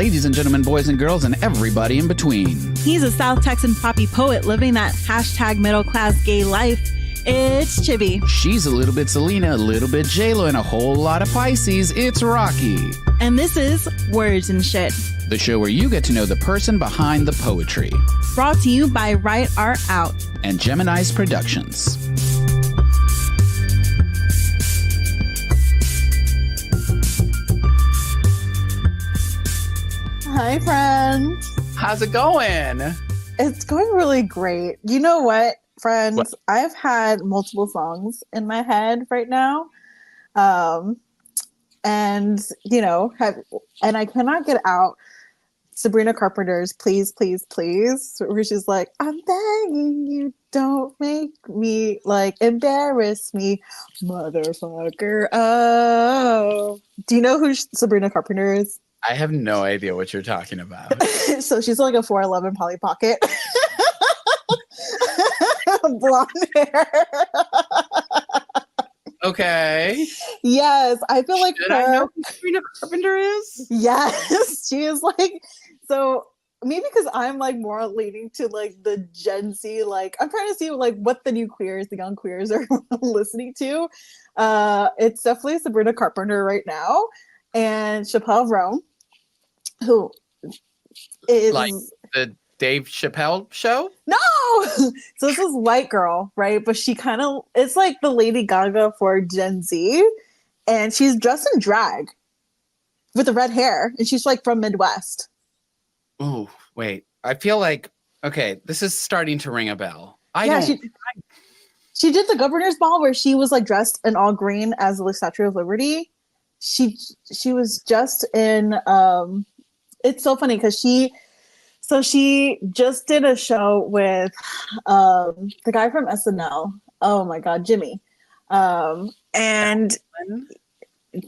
ladies and gentlemen, boys and girls, and everybody in between. He's a South Texan poppy poet living that hashtag middle-class gay life. It's Chibi. She's a little bit Selena, a little bit J-Lo, and a whole lot of Pisces. It's Rocky. And this is Words and Shit, the show where you get to know the person behind the poetry. Brought to you by Write Art Out and Gemini's Productions. Hi, friends. How's it going? It's going really great. You know what, friends? What? I've had multiple songs in my head right now. And, you know, and I cannot get out Sabrina Carpenter's Please, Please, Please, where she's like, I'm begging you, don't make me, like, embarrass me, motherfucker. Oh. Do you know who Sabrina Carpenter is? I have no idea what you're talking about. So she's like a 4'11" Polly Pocket. Blonde hair. Okay. Yes, I feel like Did I know who Sabrina Carpenter is? Yes, she is like, so maybe because I'm like more leaning to like the Gen Z, like I'm trying to see like what the new queers, the young queers are listening to. It's definitely Sabrina Carpenter right now. And Chappelle Roan, who is like the Dave Chappelle show? No. So this is white girl, right? But she kind of, it's like the Lady Gaga for Gen Z, and she's dressed in drag with the red hair, and she's like from Midwest. Oh, wait. I feel like, okay, this is starting to ring a bell. She did the governor's ball where she was like dressed in all green as the Statue of Liberty. She was just in it's so funny because she just did a show with the guy from SNL. Oh my god, Jimmy. And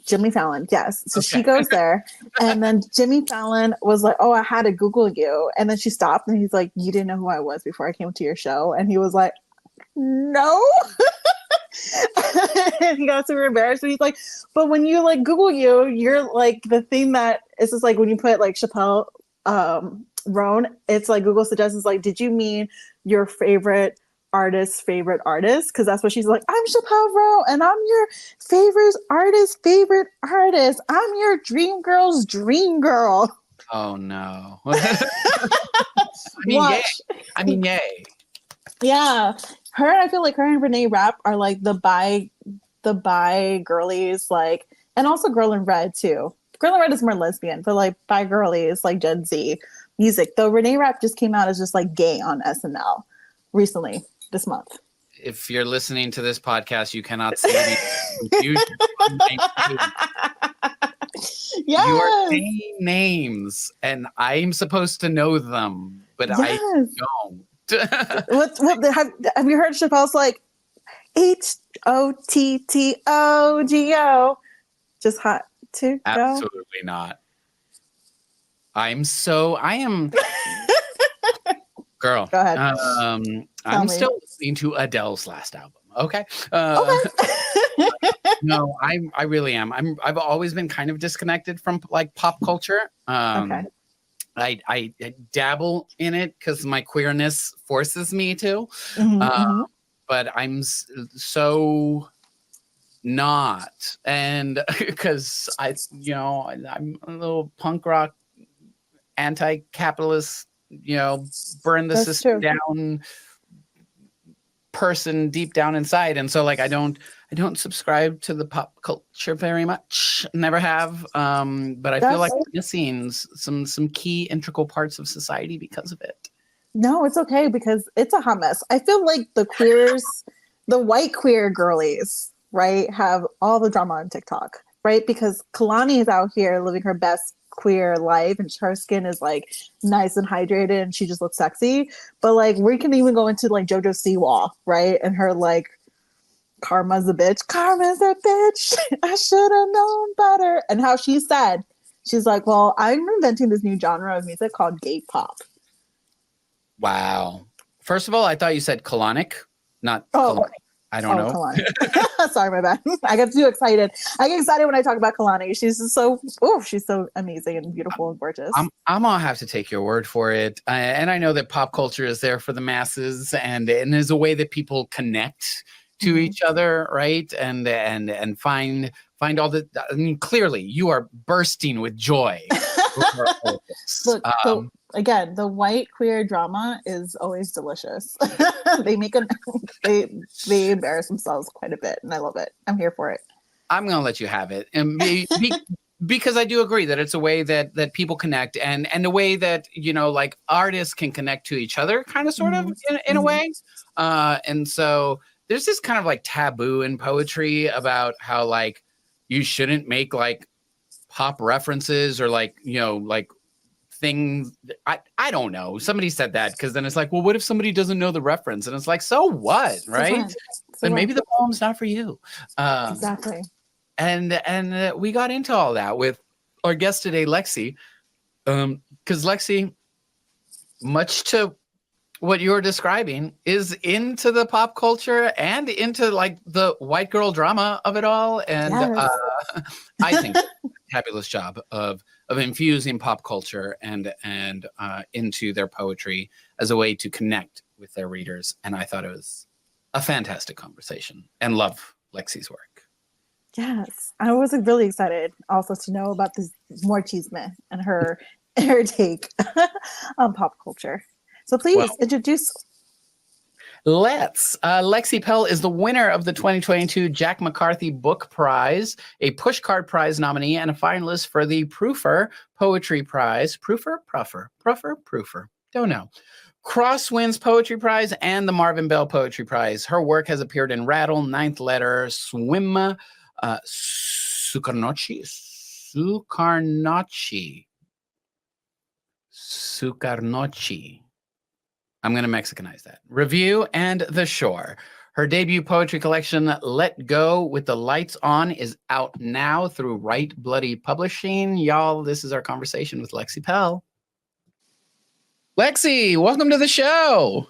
Jimmy Fallon, yes. So she goes there, and then Jimmy Fallon was like, oh, I had to Google you. And then she stopped, and he's like, you didn't know who I was before I came to your show? And he was like, no. And he got super embarrassed, and he's like, but when you like Google you, you're like the thing that is just like when you put like Chappelle Roan, it's like Google suggests is like, did you mean your favorite artist? Because that's what she's like, I'm Chappelle Roan and I'm your favorite artist. I'm your dream girl's dream girl. Oh no. Yay. I mean, yay. Yeah. I feel like her and Renee Rapp are like the bi girlies, like, and also Girl in Red too. Girl in Red is more lesbian, but like bi girlies, like Gen Z music. Though Renee Rapp just came out as just like gay on SNL recently this month. If you're listening to this podcast, you cannot see the confusion. Yes. You are saying names, and I'm supposed to know them, but I don't. Have you heard Chappelle's like HOTTOGO? Just hot to go? Absolutely not. I am girl. Go ahead. I'm still listening to Adele's last album. Okay. No, I really am. I've always been kind of disconnected from like pop culture. Okay. I dabble in it because my queerness forces me to, but I'm so not, and because I'm a little punk rock, anti-capitalist, burn the system down person deep down inside, and so like I don't subscribe to the pop culture very much, never have, but I feel like I'm missing some key integral parts of society because of it. No, it's okay because it's a hot mess. I feel like the queers, the white queer girlies, right, have all the drama on TikTok, right? Because Kalani is out here living her best queer life, and her skin is like nice and hydrated, and she just looks sexy. But like we can even go into like JoJo Siwa, right, and her like Karma's a bitch. I should have known better. And how she said, she's like, well, I'm inventing this new genre of music called gay pop. Wow. First of all, I thought you said colonic, not colonic. I don't know. Kalani. Sorry, my bad. I get too excited. I get excited when I talk about Kalani. She's so amazing and beautiful and gorgeous. I'm gonna have to take your word for it. And I know that pop culture is there for the masses, and there's a way that people connect to each other, right? And find all the. I mean, clearly, you are bursting with joy. Look, again, the white queer drama is always delicious. They embarrass themselves quite a bit, and I love it. I'm here for it. I'm gonna let you have it, and because I do agree that it's a way that people connect, and a way that like artists can connect to each other, kind of, sort of, in a way. And so there's this kind of like taboo in poetry about how like you shouldn't make like pop references or like things. I don't know. Somebody said that, because then it's like, well, what if somebody doesn't know the reference? And it's like, so what, right? Then maybe the poem's not for you. Exactly. And we got into all that with our guest today, Lexi, because Lexi, much to what you're describing, is into the pop culture and into like the white girl drama of it all. And I think fabulous job of infusing pop culture and into their poetry as a way to connect with their readers. And I thought it was a fantastic conversation, and love Lexi's work. Yes, I was really excited also to know about this more chisme and her take on pop culture. So please introduce. Let's. Lexi Pelle is the winner of the 2022 Jack McCarthy Book Prize, a Pushcart Prize nominee, and a finalist for the Prufer Poetry Prize. Prufer? Don't know. Crosswinds Poetry Prize and the Marvin Bell Poetry Prize. Her work has appeared in Rattle, Ninth Letter, SWWIM, Sucarnochee. I'm going to Mexicanize that. Review and The Shore. Her debut poetry collection, Let Go with the Lights On, is out now through Right Bloody Publishing. Y'all, this is our conversation with Lexi Pelle. Lexi, welcome to the show.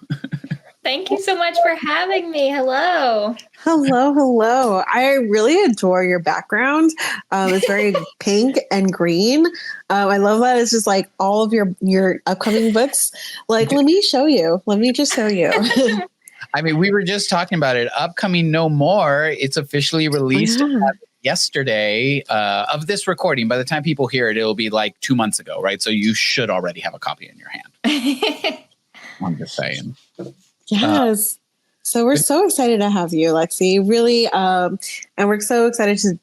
Thank you so much for having me. Hello. Hello. I really adore your background. It's very pink and green. I love that. It's just like all of your upcoming books. Like, let me just show you. I mean, we were just talking about it. Upcoming No More. It's officially released yesterday of this recording. By the time people hear it, it'll be like 2 months ago, right? So you should already have a copy in your hand. I'm just saying. Yes. So we're so excited to have you, Lexi. Really, and we're so excited to,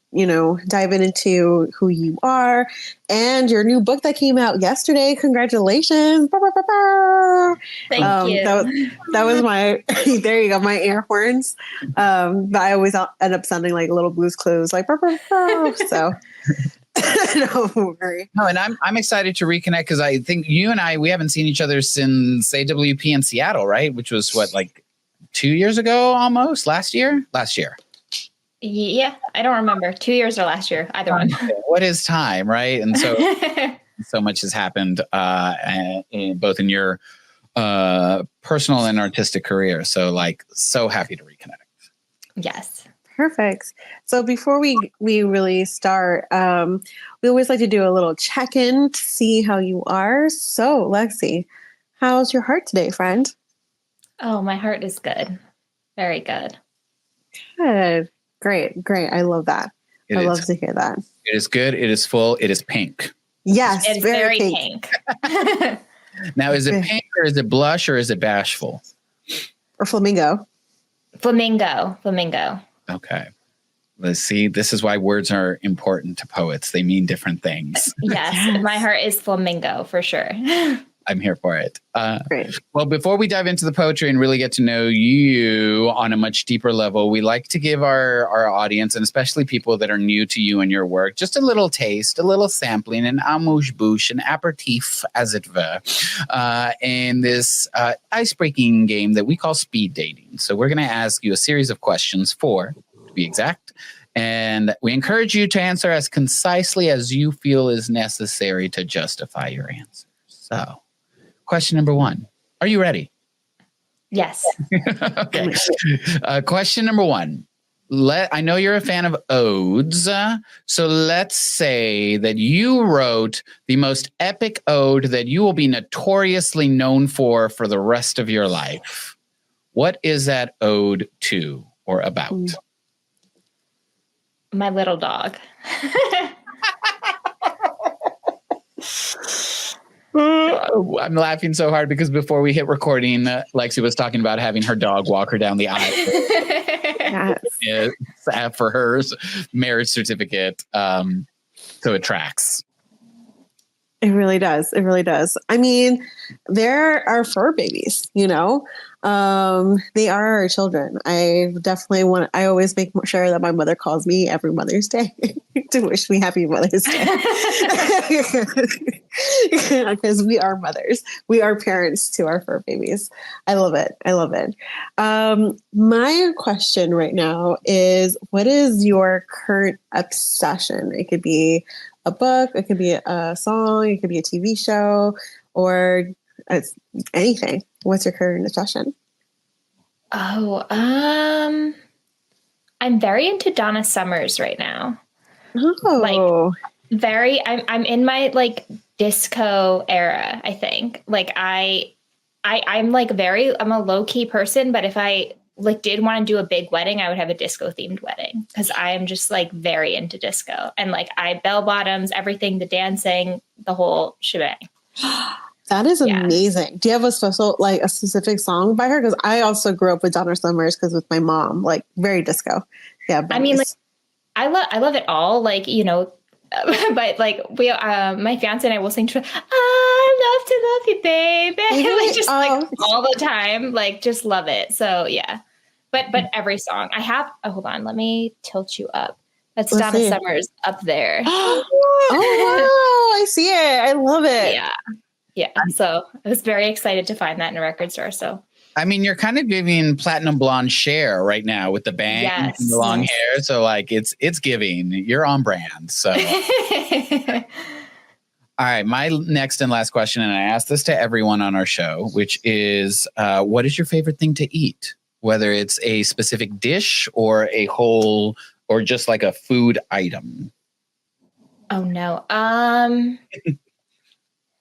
dive into who you are and your new book that came out yesterday. Congratulations. Thank you. That was my, there you go, my air horns. But I always end up sounding like little Blue's Clues, like, so. Don't worry. No, and I'm excited to reconnect, because I think you and we haven't seen each other since SWWIM in Seattle, right? Which was what, like 2 years ago, almost last year. Yeah, I don't remember 2 years or last year, either one. What is time, right? And so so much has happened, both in your personal and artistic career. So so happy to reconnect. Yes. Perfect. So before we really start, we always like to do a little check-in to see how you are. So, Lexi, how's your heart today, friend? Oh, my heart is good. Very good. Good. Great. I love that. I love to hear that. It is good. It is full. It is pink. Yes. It's very pink. Now, is it pink, or is it blush, or is it bashful? Or flamingo? Flamingo. Okay. Let's see. This is why words are important to poets. They mean different things. Yes. My heart is flamingo for sure. I'm here for it. Great. Well, before we dive into the poetry and really get to know you on a much deeper level, we like to give our audience, and especially people that are new to you and your work, just a little taste, a little sampling, an amuse-bouche, an aperitif, as it were, in this ice-breaking game that we call speed dating. So we're going to ask you a series of questions, 4 to be exact, and we encourage you to answer as concisely as you feel is necessary to justify your answer. So, question number 1. Are you ready? Yes. Okay. Question number 1. I know you're a fan of odes. So let's say that you wrote the most epic ode that you will be notoriously known for the rest of your life. What is that ode to or about? My little dog. I'm laughing so hard because before we hit recording, Lexi was talking about having her dog walk her down the aisle for her marriage certificate. So it tracks. It really does. It really does. I mean, they're our fur babies, you know? They are our children. I always make sure that my mother calls me every Mother's Day to wish me happy Mother's Day. Because we are mothers. We are parents to our fur babies. I love it. I love it. My question right now is, what is your current obsession? It could be a book, it could be a song, it could be a TV show, or anything. What's your current obsession? Oh, I'm very into Donna Summers right now. Oh, I'm in my like disco era, I think. Like I'm a low key person, but if I like did want to do a big wedding, I would have a disco themed wedding because I am just like very into disco and like bell bottoms, everything, the dancing, the whole shebang. that is amazing. Do you have a specific song by her? Because I also grew up with Donna Summers because with my mom, like very disco. Yeah. I mean, like I love it all. Like, you know, but like my fiance and I will sing I love to love you, baby. Like just like all the time, like just love it. So yeah. But every song I have, hold on, let me tilt you up. That's Let's Donna Summers up there. Oh, wow. I see it. I love it. Yeah. Yeah. So I was very excited to find that in a record store. So I mean, you're kind of giving platinum blonde Cher right now with the bangs and the long hair. So like it's giving. You're on brand. So all right, my next and last question, and I ask this to everyone on our show, which is what is your favorite thing to eat? Whether it's a specific dish or a whole or just like a food item. Oh no.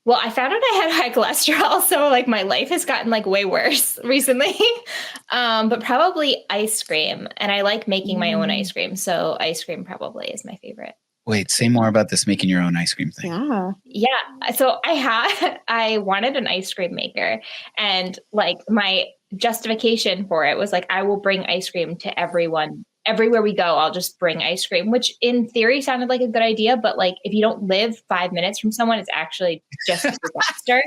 Well, I found out I had high cholesterol, so like my life has gotten like way worse recently. But probably ice cream, and I like making my own ice cream, so ice cream probably is my favorite. Wait, say more about this making your own ice cream thing. Yeah. So I wanted an ice cream maker, and like my justification for it was like I will bring ice cream to everyone. Everywhere we go, I'll just bring ice cream, which in theory sounded like a good idea. But like, if you don't live 5 minutes from someone, it's actually just a disaster.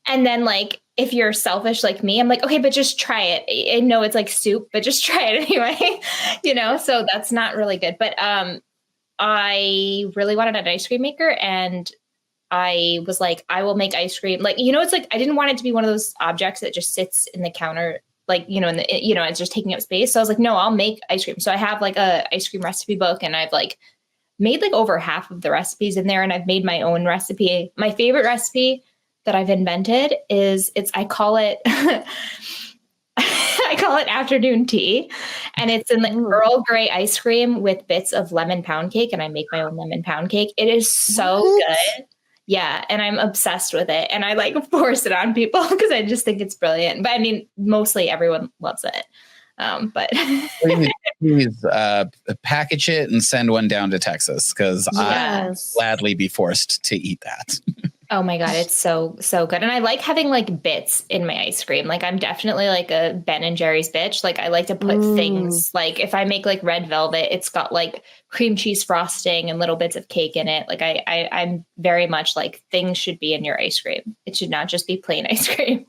And then like, if you're selfish like me, I'm like, okay, but just try it. I know it's like soup, but just try it anyway, you know? So that's not really good. But I really wanted an ice cream maker, and I was like, I will make ice cream. Like, you know, it's like, I didn't want it to be one of those objects that just sits in the counter, like, you know, it's just taking up space. So I was like, no, I'll make ice cream. So I have like a ice cream recipe book, and I've like made like over half of the recipes in there, and I've made my own recipe. My favorite recipe that I've invented is I call it afternoon tea, and it's in the Earl Grey ice cream with bits of lemon pound cake, and I make my own lemon pound cake. It is so good. Yeah. And I'm obsessed with it. And I like force it on people because I just think it's brilliant. But I mean, mostly everyone loves it. But please package it and send one down to Texas, because I'd gladly be forced to eat that. Oh my God, it's so good. And I like having like bits in my ice cream. Like I'm definitely like a Ben and Jerry's bitch. Like I like to put things, like if I make like red velvet, it's got like cream cheese frosting and little bits of cake in it. Like I'm very much like things should be in your ice cream. It should not just be plain ice cream.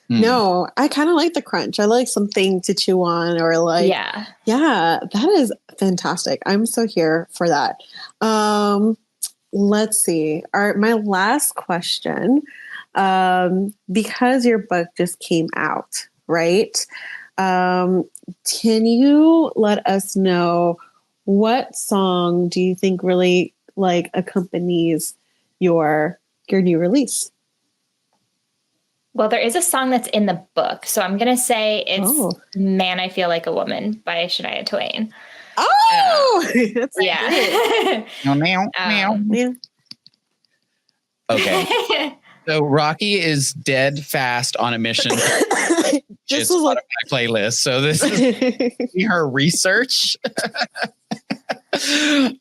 No, I kind of like the crunch. I like something to chew on, or like, yeah, that is fantastic. I'm so here for that. Let's see. My last question, because your book just came out, right? Can you let us know what song do you think really like accompanies your new release? Well, there is a song that's in the book. So I'm going to say it's Man, I Feel Like a Woman by Shania Twain. Oh, that's yeah. Yeah. Okay. So Rocky is dead fast on a mission. This was like my playlist. So this is her research.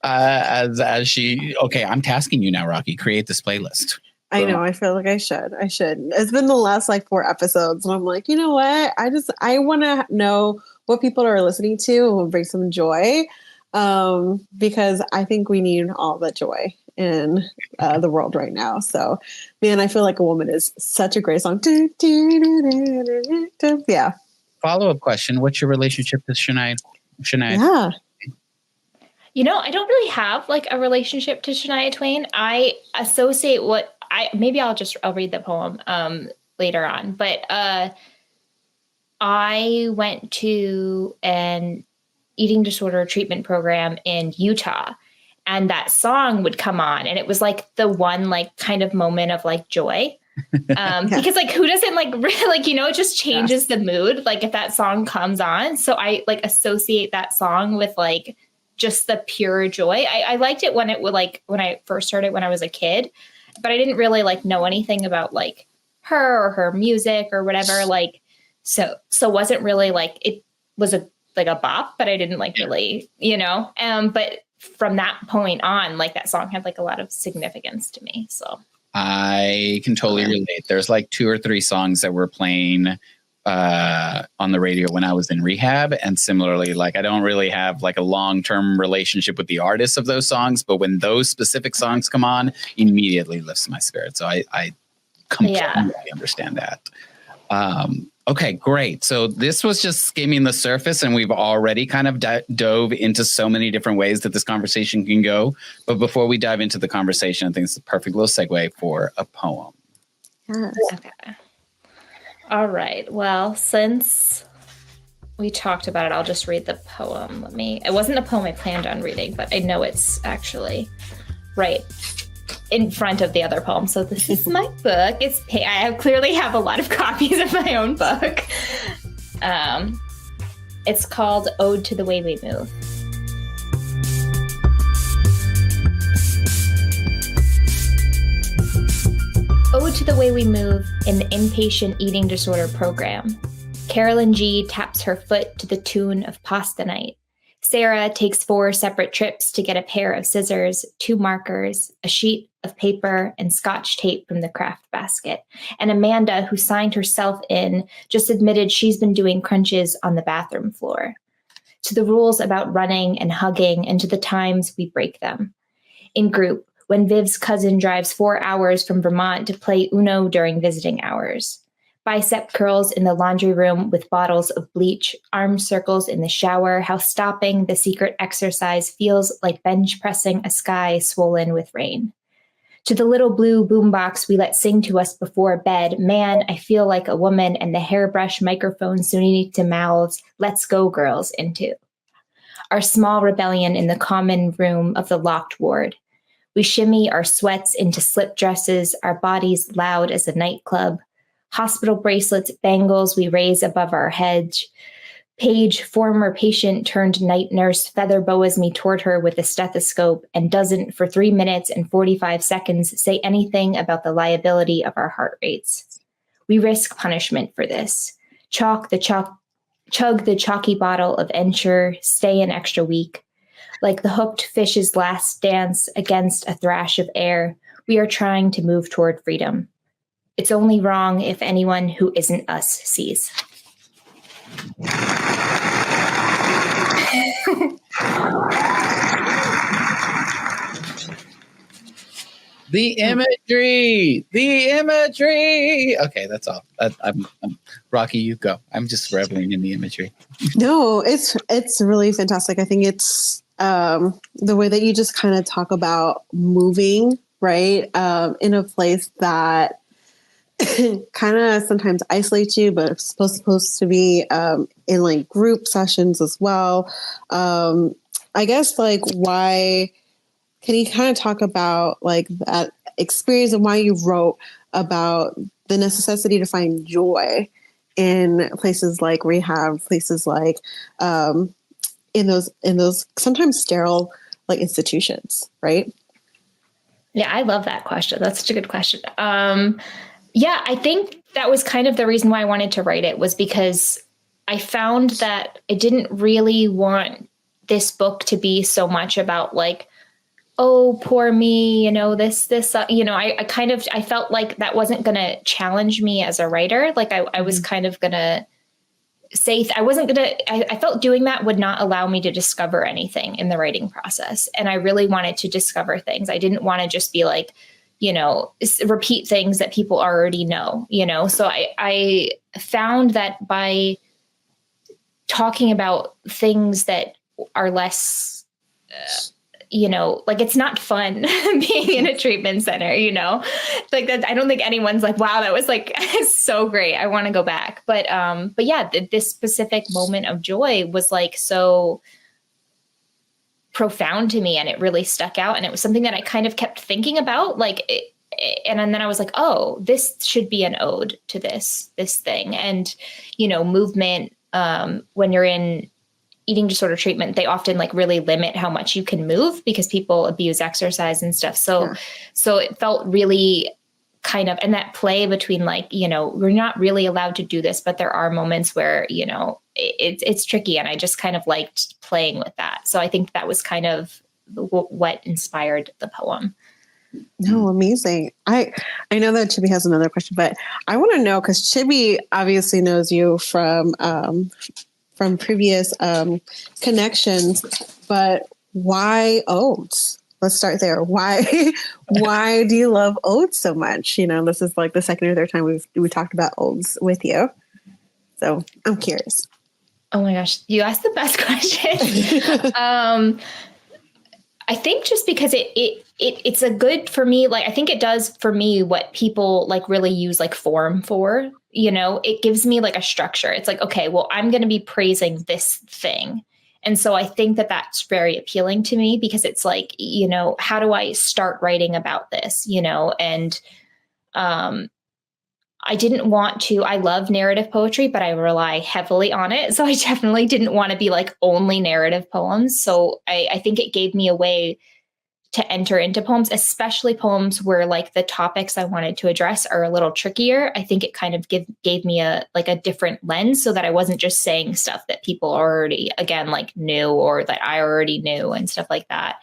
As she, I'm tasking you now, Rocky, create this playlist. I know. I feel like I should. It's been the last like 4 episodes, and I'm like, you know what? I want to know what people are listening to and will bring some joy, because I think we need all that joy in the world right now. So, Man, I Feel Like a Woman is such a great song. Yeah. Follow-up question: what's your relationship with Shania? Yeah. I don't really have like a relationship to Shania Twain. I associate I'll read the poem later on, but I went to an eating disorder treatment program in Utah, and that song would come on, and it was like the one like kind of moment of like joy. Because like who doesn't like really, like, it just changes the mood like if that song comes on. So I like associate that song with like just the pure joy. I liked it when it would like when I first heard it when I was a kid, but I didn't really like know anything about like her or her music or whatever. Like so wasn't really like it was a bop, but I didn't like really, but from that point on, like that song had like a lot of significance to me. So I can totally relate. There's like 2 or 3 songs that were playing on the radio when I was in rehab. And similarly, like I don't really have like a long-term relationship with the artists of those songs, but when those specific songs come on, immediately lifts my spirit. So I completely understand that. Okay, great. So this was just skimming the surface, and we've already kind of dove into so many different ways that this conversation can go. But before we dive into the conversation, I think it's a perfect little segue for a poem. Yes. Okay. All right. Well, since we talked about it, I'll just read the poem. It wasn't a poem I planned on reading, but I know it's actually right in front of the other poem. So this is my book. I clearly have a lot of copies of my own book. It's called Ode to the Way We Move. Ode to the Way We Move in the Inpatient Eating Disorder Program. Carolyn G. taps her foot to the tune of Pasta Night. Sarah takes 4 separate trips to get a pair of scissors, 2 markers, a sheet of paper, and Scotch tape from the craft basket. And Amanda, who signed herself in, just admitted she's been doing crunches on the bathroom floor. To the rules about running and hugging, and to the times we break them. In group, when Viv's cousin drives 4 hours from Vermont to play Uno during visiting hours. Bicep curls in the laundry room with bottles of bleach, arm circles in the shower, how stopping the secret exercise feels like bench pressing a sky swollen with rain. To the little blue boombox we let sing to us before bed, Man, I Feel Like a Woman, and the hairbrush microphone Sunini to mouths, Let's Go Girls into. Our small rebellion in the common room of the locked ward. We shimmy our sweats into slip dresses, our bodies loud as a nightclub. Hospital bracelets, bangles we raise above our heads. Paige, former patient turned night nurse, feather boas me toward her with a stethoscope and doesn't, for 3 minutes and 45 seconds, say anything about the liability of our heart rates. We risk punishment for this. Chug the chalky bottle of Ensure, stay an extra week. Like the hooked fish's last dance against a thrash of air, we are trying to move toward freedom. It's only wrong if anyone who isn't us sees. The imagery. Okay, that's all. I'm Rocky, you go. I'm just reveling in the imagery. No, it's really fantastic. I think it's the way that you just kind of talk about moving, right, in a place that kind of sometimes isolates you, but it's supposed to be in like group sessions as well. I guess like why can you kind of talk about like that experience and why you wrote about the necessity to find joy in places like rehab, places like in those sometimes sterile like institutions, right? Yeah, I love that question. That's such a good question. Yeah, I think that was kind of the reason why I wanted to write it, was because I found that I didn't really want this book to be so much about like, oh, poor me, you know, this, you know, I felt like that wasn't going to challenge me as a writer. Like I was kind of going to say, I felt doing that would not allow me to discover anything in the writing process. And I really wanted to discover things. I didn't want to just be like, you know, repeat things that people already know, you know? So I found that by talking about things that are less, you know, like it's not fun being in a treatment center, you know, like that. I don't think anyone's like, wow, that was like so great, I want to go back. But yeah, this specific moment of joy was like so profound to me, and it really stuck out. And it was something that I kind of kept thinking about, like, and then I was like, oh, this should be an ode to this thing. And, you know, movement, when you're in eating disorder treatment, they often like really limit how much you can move because people abuse exercise and stuff. So it felt really kind of, and that play between like, you know, we're not really allowed to do this, but there are moments where, you know, it's tricky. And I just kind of liked playing with that. So I think that was kind of what inspired the poem. No, amazing. I know that Chibi has another question, but I want to know, because Chibi obviously knows you from previous connections, but why odes? Let's start there. Why do you love odes so much? You know, this is like the second or third time we talked about odes with you. So I'm curious. Oh my gosh, you asked the best question. I think just because it's a good for me, like I think it does for me what people like really use like form for, you know, it gives me like a structure. It's like, okay, well, I'm going to be praising this thing. And so I think that that's very appealing to me, because it's like, you know, how do I start writing about this, you know? And I didn't want to, I love narrative poetry, but I rely heavily on it. So I definitely didn't want to be like only narrative poems. So I think it gave me a way to enter into poems, especially poems where like the topics I wanted to address are a little trickier. I think it kind of gave me a different lens, so that I wasn't just saying stuff that people already, again, like knew, or that I already knew and stuff like that.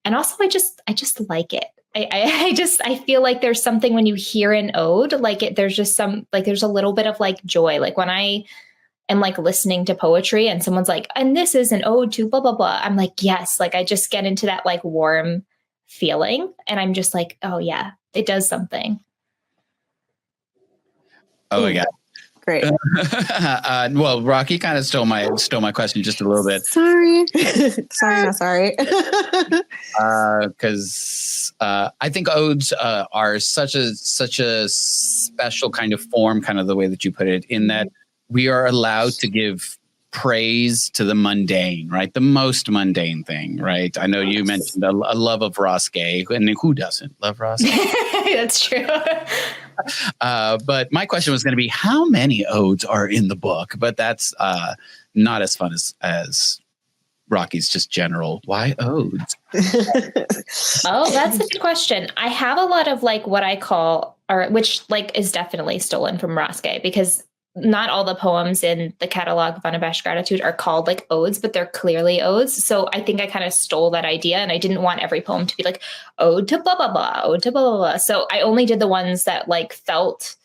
And also I just like it. I feel like there's something when you hear an ode, like there's just some, like, there's a little bit of like joy. Like when I am like listening to poetry and someone's like, and this is an ode to blah, blah, blah. I'm like, yes, like I just get into that like warm feeling, and I'm just like, oh yeah, it does something. Oh my God. Great. Well, Rocky kind of stole my question just a little bit. Sorry. Not sorry. Because I think odes are such a special kind of form, kind of the way that you put it, in that we are allowed to give praise to the mundane, right? The most mundane thing, right? I know you mentioned a love of Ross Gay, and who doesn't love Ross Gay? That's true. But my question was going to be, how many odes are in the book? But that's not as fun as Rocky's just general. Why odes? Oh, that's a good question. I have a lot of like what I call, or which like is definitely stolen from Ross Gay, because not all the poems in the catalog of Unabashed Gratitude are called like odes, but they're clearly odes. So I think I kind of stole that idea, and I didn't want every poem to be like ode to blah, blah, blah, ode to blah, blah, blah. So I only did the ones that like felt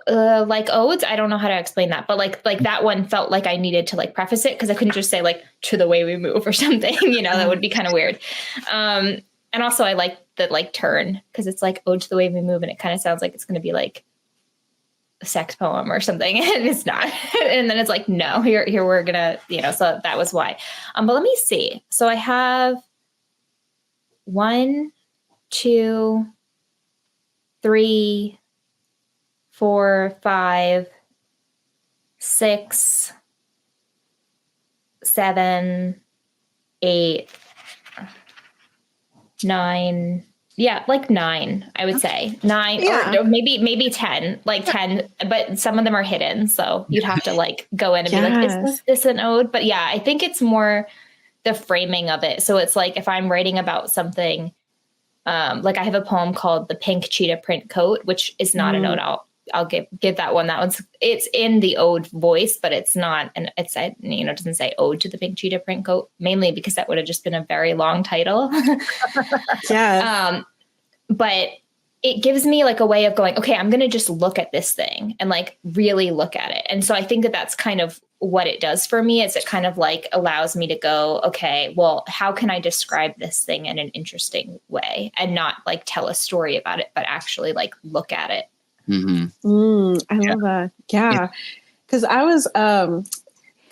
like odes. I don't know how to explain that, but like that one felt like I needed to like preface it, because I couldn't just say like to the way we move or something, you know, that would be kind of weird. And also I like the like turn, because it's like ode to the way we move, and it kind of sounds like it's going to be like a sex poem or something, and it's not. And then it's like, no, here we're gonna, you know, so that was why. But let me see. So I have 1, 2, 3, 4, 5, 6, 7, 8, 9, Yeah, like 9, I would say 9 or maybe 10, like 10, but some of them are hidden. So you'd have to like go in and be like, is this an ode? But yeah, I think it's more the framing of it. So it's like, if I'm writing about something, like I have a poem called The Pink Cheetah Print Coat, which is not an ode. I'll give that one. That one's, it's in the ode voice, but it's not, and it's, you know, it doesn't say ode to the pink cheetah print coat, mainly because that would have just been a very long title. But it gives me like a way of going, okay, I'm going to just look at this thing and like really look at it. And so I think that that's kind of what it does for me, is it kind of like allows me to go, okay, well, how can I describe this thing in an interesting way and not like tell a story about it, but actually like look at it. I love that. Yeah. Cause I was,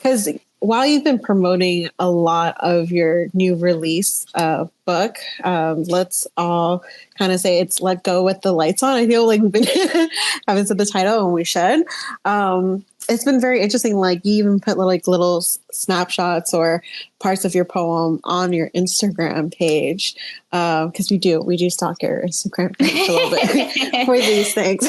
cause while you've been promoting a lot of your new release book, let's all kind of say it's Let Go with the Lights On. I feel like we've been haven't said the title, and we should. It's been very interesting. Like you even put like little snapshots or parts of your poem on your Instagram page. Cause we do stalk your Instagram page a little bit for these things.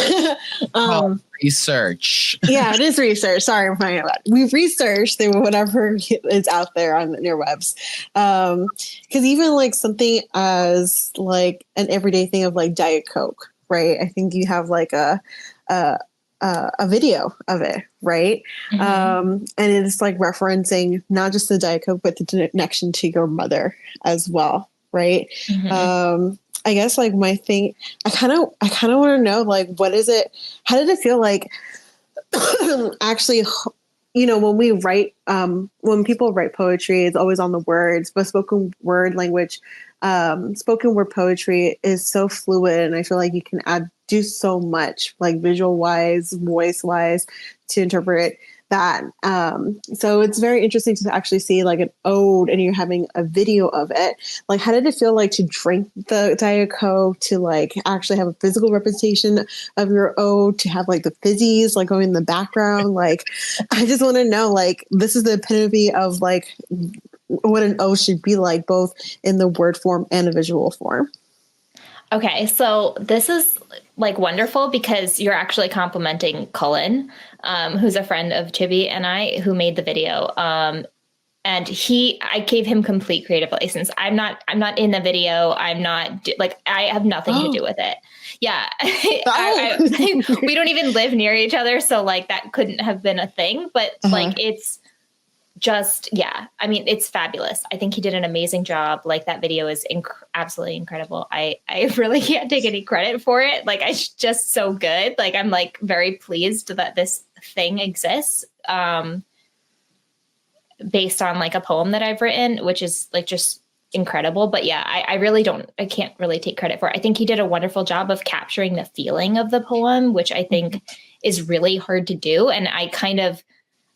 Research. Yeah, it is research. Sorry, I'm finding out. We've researched whatever is out there on the interwebs. Cause even like something as like an everyday thing of like Diet Coke, right? I think you have like a video of it, right? And it's like referencing not just the Diet Coke, but the connection to your mother as well, right? I guess like my thing, I kind of want to know, like, what is it? How did it feel like actually, you know, when we write, when people write poetry, it's always on the words, but spoken word language, spoken word poetry is so fluid. And I feel like you can do so much, like visual wise, voice wise, to interpret that. So it's very interesting to actually see like an ode and you're having a video of it. Like, how did it feel like to drink the Diet Coke, to like actually have a physical representation of your ode, to have like the fizzies like going in the background? Like, I just want to know, like, this is the epitome of like what an ode should be like, both in the word form and a visual form. Okay, so this is like wonderful because you're actually complimenting Cullen, who's a friend of Chibi and I, who made the video. And I gave him complete creative license. I'm not in the video. I'm not I have nothing to do with it. Yeah. We don't even live near each other. So like that couldn't have been a thing, but like, it's just, yeah, I mean, it's fabulous. I think he did an amazing job. Like that video is absolutely incredible. I really can't take any credit for it. Like it's just so good. Like I'm like very pleased that this thing exists, based on like a poem that I've written, which is like just incredible. But yeah, I can't really take credit for it. I think he did a wonderful job of capturing the feeling of the poem, which I think is really hard to do. And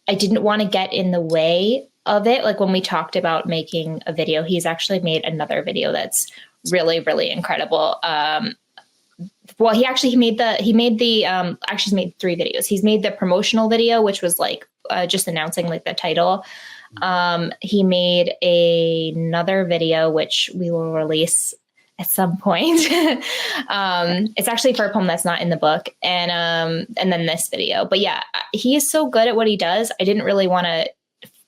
I didn't want to get in the way of it. Like when we talked about making a video, he's actually made another video that's really, really incredible. Well, he's made 3 videos. He's made the promotional video, which was like just announcing like the title. He made another video, which we will release at some point. It's actually for a poem that's not in the book. And then this video, but yeah, he is so good at what he does. I didn't really want to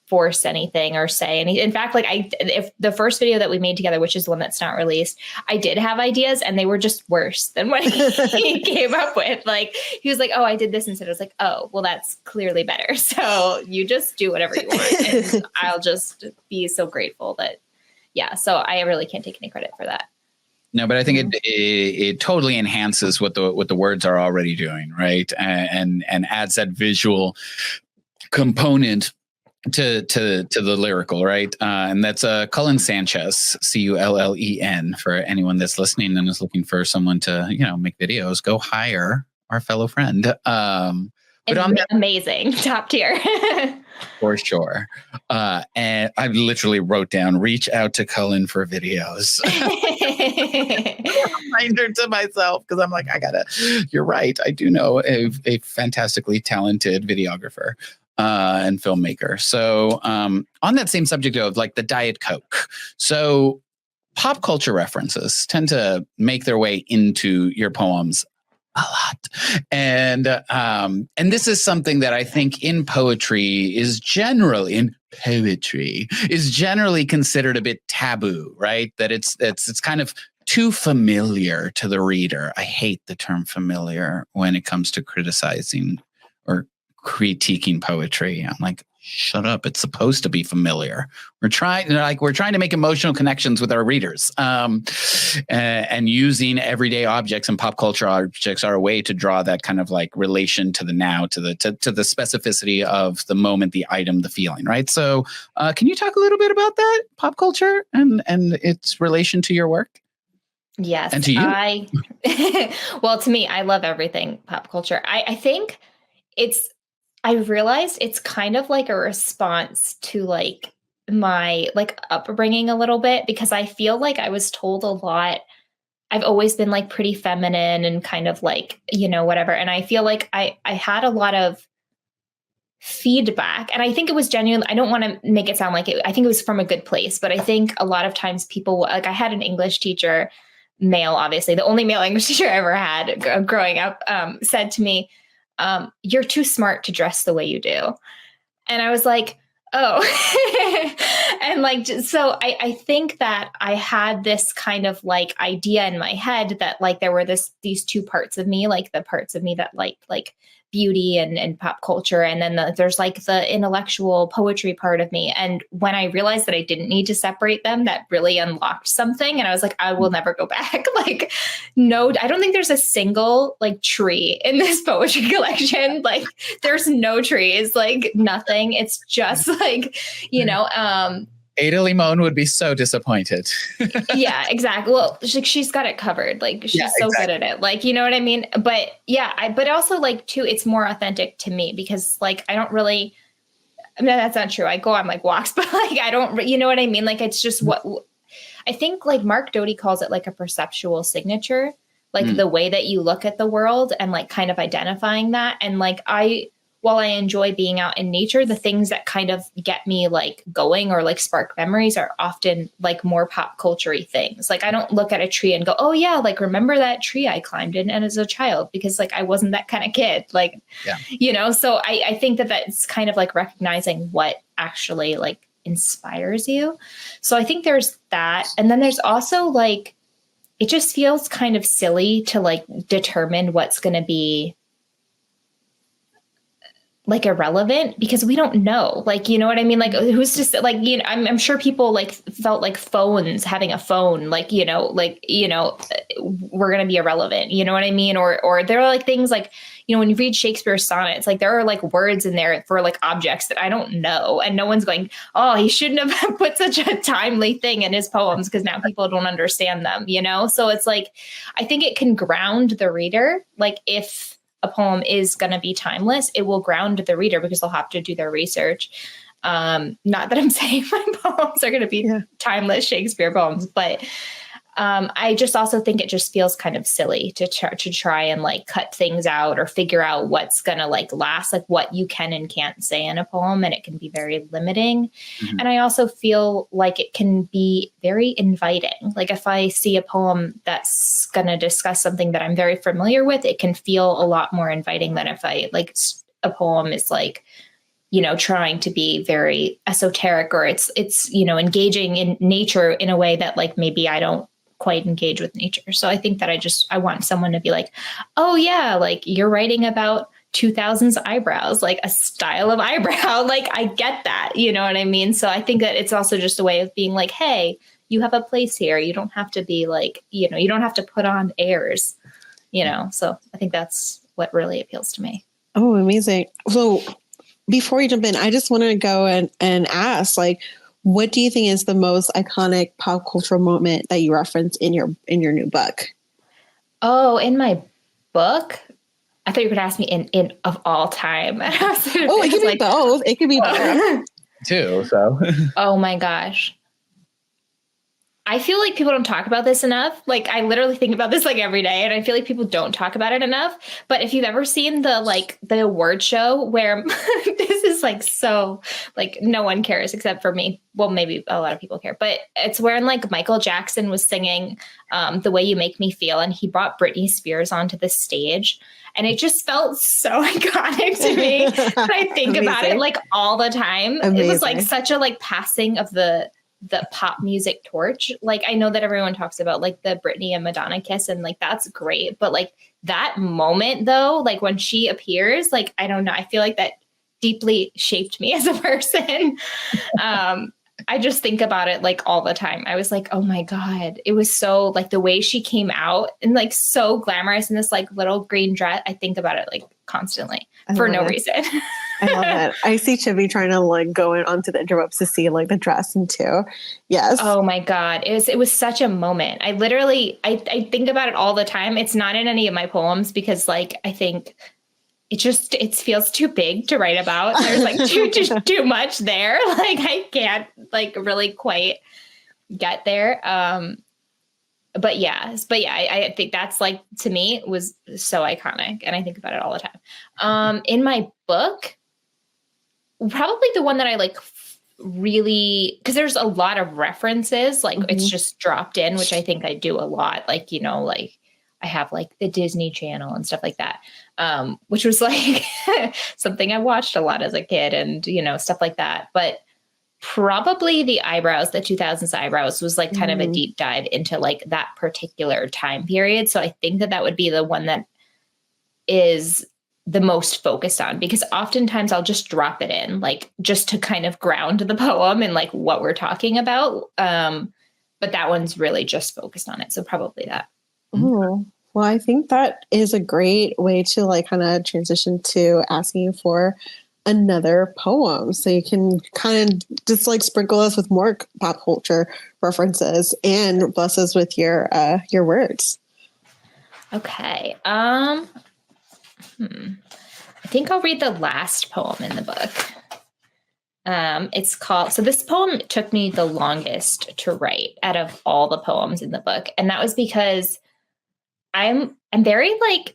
force anything or say anything. In fact, like if the first video that we made together, which is the one that's not released, I did have ideas and they were just worse than what he came up with. Like he was like, oh, I did this instead. I was like, oh, well, that's clearly better. So you just do whatever you want. And I'll just be so grateful that, yeah. So I really can't take any credit for that. No, but I think it totally enhances what the words are already doing, right? And adds that visual component to the lyrical, right? And that's Cullen Sanchez, Cullen, for anyone that's listening and is looking for someone to, make videos. Go hire our fellow friend. Amazing, top tier. For sure. And I literally wrote down, reach out to Cullen for videos. Reminder to myself, because I'm like, you're right. I do know a fantastically talented videographer and filmmaker. So on that same subject of like the Diet Coke. So pop culture references tend to make their way into your poems a lot. And this is something that I think in poetry is generally considered a bit taboo, right? That it's kind of too familiar to the reader. I hate the term familiar when it comes to criticizing or critiquing poetry. I'm like, shut up. It's supposed to be familiar. We're trying to make emotional connections with our readers. And using everyday objects and pop culture objects are a way to draw that kind of like relation to the now, to the specificity of the moment, the item, the feeling, right? So can you talk a little bit about that, pop culture and its relation to your work? Yes. And to you? Well, to me, I love everything pop culture. I think I realized it's kind of like a response to like my like upbringing a little bit, because I feel like I was told a lot. I've always been like pretty feminine and kind of like, whatever. And I feel like I had a lot of feedback, and I think it was genuine. I don't want to make it sound like it. I think it was from a good place, but I think a lot of times people, like I had an English teacher, male, obviously the only male English teacher I ever had growing up, said to me, you're too smart to dress the way you do. And I was like, oh, and like, so I think that I had this kind of like idea in my head that like there were these two parts of me, like the parts of me that like beauty and pop culture. And then there's like the intellectual poetry part of me. And when I realized that I didn't need to separate them, that really unlocked something. And I was like, I will never go back. Like, no, I don't think there's a single like tree in this poetry collection. Like there's no trees, like nothing. It's just like, Ada Limon would be so disappointed. Yeah, exactly. Well, she's got it covered. Like she's so good at it. Like, you know what I mean? But yeah, but also like too, it's more authentic to me because like, I don't really, I mean, that's not true. I go on like walks, but like, I don't, you know what I mean? Like, it's just what I think like Mark Doty calls it like a perceptual signature, like the way that you look at the world and like kind of identifying that. And like, while I enjoy being out in nature, the things that kind of get me like going or like spark memories are often like more pop culture-y things. Like I don't look at a tree and go, oh yeah, like remember that tree I climbed in and as a child, because like I wasn't that kind of kid. Like, so I think that that's kind of like recognizing what actually like inspires you. So I think there's that. And then there's also like, it just feels kind of silly to like determine what's going to be like irrelevant, because we don't know, like, you know what I mean? Like who's just like, I'm sure people like felt like having a phone, like, we're going to be irrelevant. You know what I mean? Or there are like things like, when you read Shakespeare's sonnets, like there are like words in there for like objects that I don't know. And no one's going, oh, he shouldn't have put such a timely thing in his poems because now people don't understand them, So it's like, I think it can ground the reader. Like if a poem is going to be timeless, it will ground the reader because they'll have to do their research. Not that I'm saying my poems are going to be timeless Shakespeare poems, but I just also think it just feels kind of silly to try and like cut things out or figure out what's going to like last, like what you can and can't say in a poem. And it can be very limiting. Mm-hmm. And I also feel like it can be very inviting. Like if I see a poem that's going to discuss something that I'm very familiar with, it can feel a lot more inviting than if I like a poem is like, trying to be very esoteric, or it's, engaging in nature in a way that like, maybe I don't quite engage with nature. So I think that I want someone to be like, oh yeah, like you're writing about 2000s eyebrows, like a style of eyebrow. Like I get that, you know what I mean? So I think that it's also just a way of being like, hey, you have a place here. You don't have to be like, you don't have to put on airs, So I think that's what really appeals to me. Oh, amazing. So before you jump in, I just wanted to go and ask, like, what do you think is the most iconic pop cultural moment that you reference in your new book? Oh, in my book? I thought you could ask me in of all time. It could be both. It could be both too. So. Oh my gosh. I feel like people don't talk about this enough. Like I literally think about this like every day, and I feel like people don't talk about it enough. But if you've ever seen the award show where this is is like so like no one cares except for me. Well, maybe a lot of people care, but it's when like Michael Jackson was singing The Way You Make Me Feel, and he brought Britney Spears onto the stage. And it just felt so iconic to me. And I think about it like all the time. Amazing. It was like such a like passing of the pop music torch. Like I know that everyone talks about like the Britney and Madonna kiss, and like that's great. But like that moment though, like when she appears, like I don't know, I feel like that deeply shaped me as a person. I just think about it like all the time. I was like, oh my God, it was so like the way she came out and like so glamorous in this like little green dress. I think about it like constantly for no reason. I love it. I see Chibi trying to like go onto the interwebs to see like the dress and too. Yes. Oh my God. It was such a moment. I literally, I think about it all the time. It's not in any of my poems because like, I think it feels too big to write about. There's like too much there. Like I can't like really quite get there. But yeah, I think that's like, to me, was so iconic. And I think about it all the time. In my book, probably the one that I like really, because there's a lot of references, like it's just dropped in, which I think I do a lot. Like, you know, like I have like the Disney Channel and stuff like that, which was like something I watched a lot as a kid and, you know, stuff like that. But probably the 2000s eyebrows was like kind of a deep dive into like that particular time period. So I think that would be the one that is the most focused on, because oftentimes I'll just drop it in, like just to kind of ground the poem and like what we're talking about. But that one's really just focused on it. So probably that. Oh, well, I think that is a great way to like kind of transition to asking for another poem. So you can kind of just like sprinkle us with more pop culture references and bless us with your words. Okay. I think I'll read the last poem in the book. It's called, so this poem took me the longest to write out of all the poems in the book. And that was because I'm very like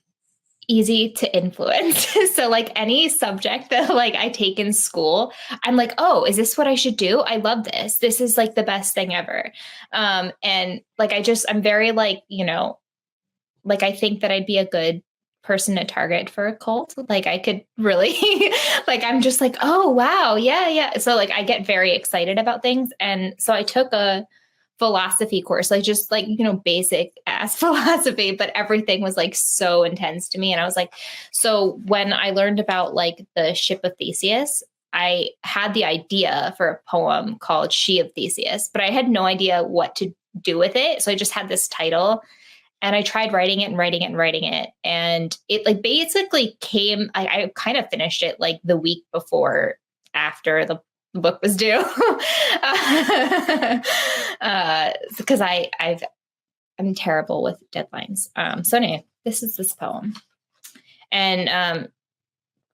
easy to influence. So like any subject that like I take in school, I'm like, oh, is this what I should do? I love this. This is like the best thing ever. And like, I'm very like, you know, like I think that I'd be a good person to target for a cult. Like I could really like, I'm just like, oh, wow. Yeah. So like, I get very excited about things. And so I took a philosophy course, like just like, you know, basic ass philosophy, but everything was like so intense to me. And I was like, so when I learned about like the ship of Theseus, I had the idea for a poem called She of Theseus, but I had no idea what to do with it. So I just had this title and I tried writing it. And it like basically came, I kind of finished it like the week before after the book was due. Because I'm terrible with deadlines. So anyway, this is this poem. And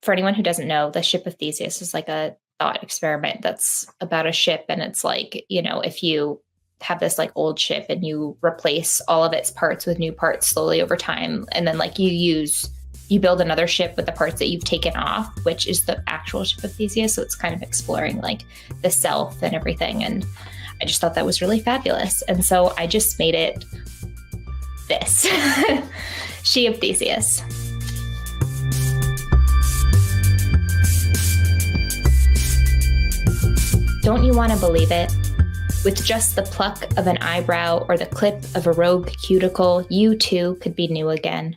for anyone who doesn't know, the Ship of Theseus is like a thought experiment that's about a ship. And it's like, you know, if you have this like old ship and you replace all of its parts with new parts slowly over time, and then like you build another ship with the parts that you've taken off, which is the actual Ship of Theseus. So it's kind of exploring like the self and everything. And I just thought that was really fabulous. And so I just made it this, She of Theseus. Don't you want to believe it? With just the pluck of an eyebrow or the clip of a rogue cuticle, you too could be new again.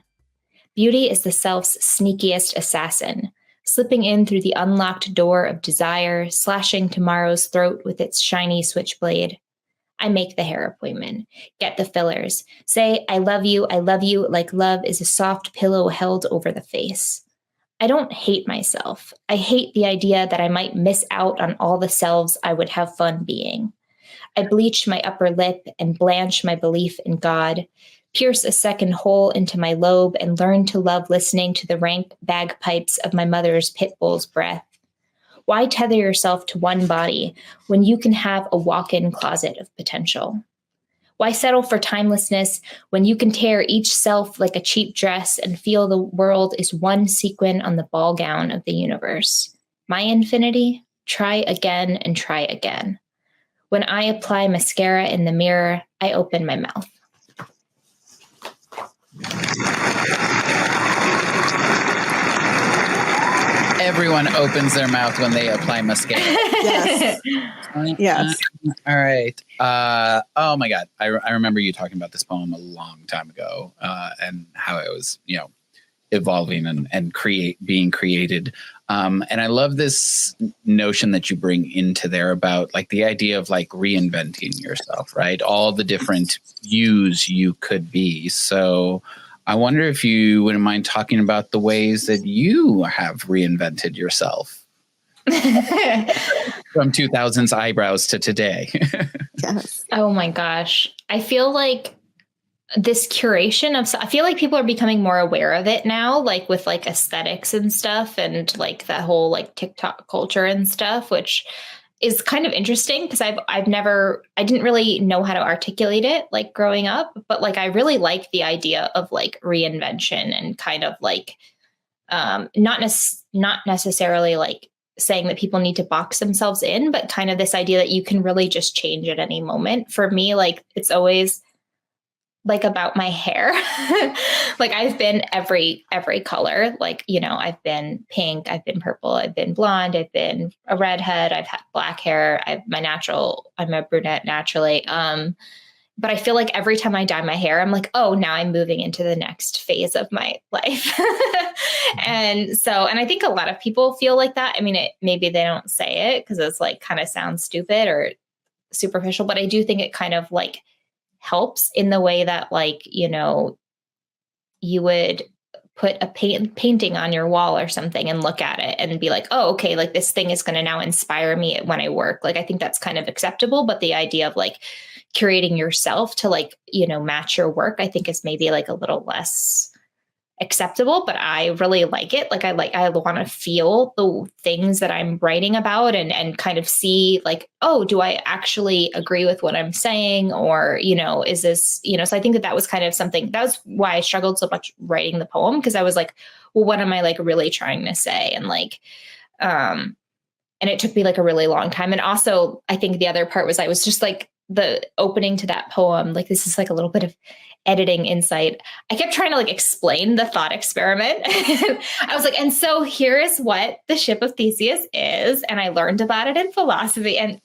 Beauty is the self's sneakiest assassin, slipping in through the unlocked door of desire, slashing tomorrow's throat with its shiny switchblade. I make the hair appointment, get the fillers, say, I love you, like love is a soft pillow held over the face. I don't hate myself. I hate the idea that I might miss out on all the selves I would have fun being. I bleach my upper lip and blanch my belief in God, pierce a second hole into my lobe and learn to love listening to the rank bagpipes of my mother's pit bull's breath. Why tether yourself to one body when you can have a walk-in closet of potential? Why settle for timelessness when you can tear each self like a cheap dress and feel the world is one sequin on the ball gown of the universe? my infinity, try again and try again. When I apply mascara in the mirror, I open my mouth. Everyone opens their mouth when they apply mascara. Yes. Yes. All right. Oh my God. I remember you talking about this poem a long time ago, and how it was, evolving and being created. And I love this notion that you bring into there about like the idea of like reinventing yourself, right? All the different yous you could be. So I wonder if you wouldn't mind talking about the ways that you have reinvented yourself from 2000's eyebrows to today. Yes. Oh my gosh. I feel like this curation I feel like people are becoming more aware of it now, like with like aesthetics and stuff and like that whole like TikTok culture and stuff, which is kind of interesting because I didn't really know how to articulate it like growing up, but like I really like the idea of like reinvention and kind of like not necessarily like saying that people need to box themselves in, but kind of this idea that you can really just change at any moment. For me, like it's always like about my hair. Like I've been every color, like, I've been pink, I've been purple, I've been blonde, I've been a redhead, I've had black hair, I'm a brunette naturally. But I feel like every time I dye my hair, I'm like, oh, now I'm moving into the next phase of my life. And I think a lot of people feel like that. I mean, maybe they don't say it because it's like kind of sounds stupid or superficial, but I do think it kind of like helps in the way that like, you would put a painting on your wall or something and look at it and be like, oh, okay, like this thing is going to now inspire me when I work. Like, I think that's kind of acceptable, but the idea of like curating yourself to like, match your work, I think is maybe like a little less acceptable, but I really like it. Like I want to feel the things that I'm writing about and kind of see like, oh, do I actually agree with what I'm saying? Or, is this, so I think that was kind of something, that was why I struggled so much writing the poem. Cause I was like, well, what am I like really trying to say? And like, and it took me like a really long time. And also I think the other part was I was just like the opening to that poem, like this is like a little bit of editing insight. I kept trying to like explain the thought experiment. I was like, and so here is what the ship of Theseus is. And I learned about it in philosophy. And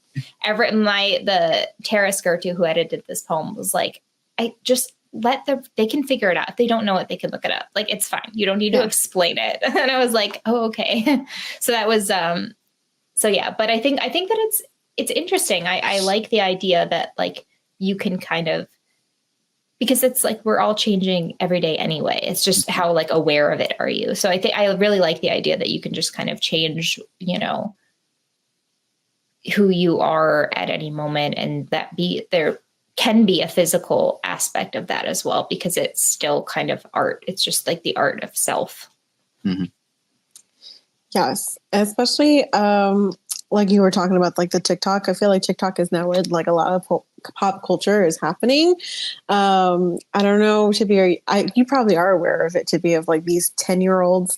Everett and the Tara Skirtu, who edited this poem, was like, I just they can figure it out. If they don't know it, they can look it up. Like, it's fine. You don't need to explain it. And I was like, oh, okay. So that was, so yeah, but I think that it's interesting. I like the idea that like you can kind of, because it's like we're all changing every day anyway. It's just how like aware of it are you. So I think I really like the idea that you can just kind of change, who you are at any moment, and that there can be a physical aspect of that as well, because it's still kind of art. It's just like the art of self. Mm-hmm. Yes, especially like you were talking about, like the TikTok. I feel like TikTok is now where like a lot of pop culture is happening. I don't know, you probably are aware of it, to be of like these 10-year-olds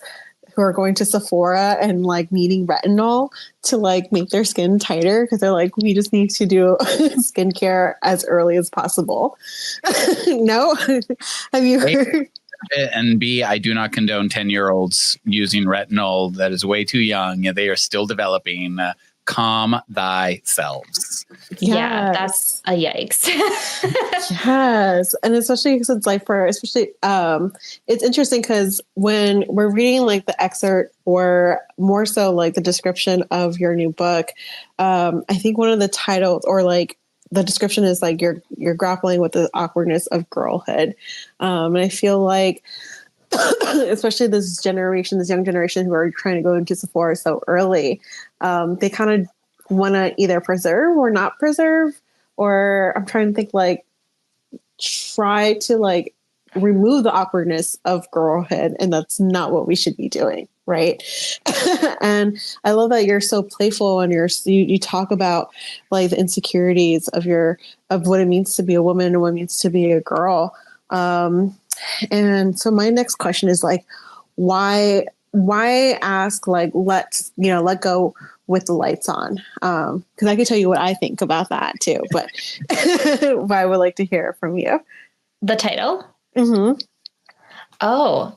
who are going to Sephora and like needing retinol to like make their skin tighter because they're like, we just need to do skincare as early as possible. No, have you heard? And B, I do not condone 10-year-olds using retinol. That is way too young. They are still developing. Calm thyself. Yeah, that's a yikes. Yes. And especially because it's like it's interesting because when we're reading like the excerpt or more so like the description of your new book, I think one of the titles or like the description is like you're grappling with the awkwardness of girlhood. And I feel like especially this young generation who are trying to go into Sephora so early, they kind of want to either preserve or not preserve, or I'm trying to think like try to like remove the awkwardness of girlhood, and that's not what we should be doing, right? And I love that you're so playful and you talk about like the insecurities of what it means to be a woman and what it means to be a girl. And so my next question is like, why why ask like, let's, let go with the lights on? Cause I can tell you what I think about that too, but I would like to hear from you. The title? Mm-hmm. Oh,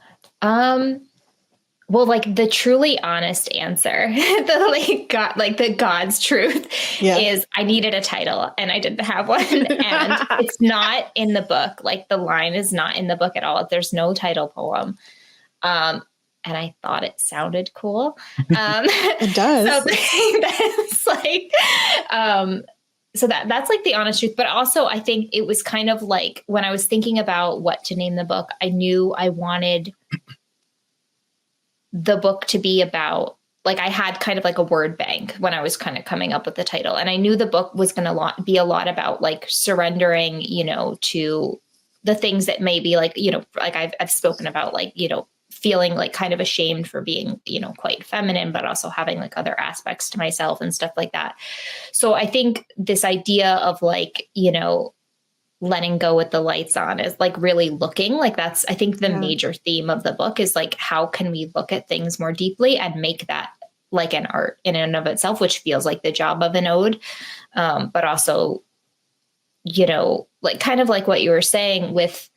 well, like the truly honest answer, the God's truth is I needed a title and I didn't have one. And it's not in the book. Like the line is not in the book at all. There's no title poem. And I thought it sounded cool. It does. So that's like the honest truth. But also I think it was kind of like when I was thinking about what to name the book, I knew I wanted the book to be about, like I had kind of like a word bank when I was kind of coming up with the title. And I knew the book was going to be a lot about like surrendering, to the things that maybe like, like I've spoken about, like, feeling like kind of ashamed for being, quite feminine, but also having like other aspects to myself and stuff like that. So I think this idea of like, letting go with the lights on is like really looking like that's, I think the major theme of the book is like, how can we look at things more deeply and make that like an art in and of itself, which feels like the job of an ode. But also, like kind of like what you were saying with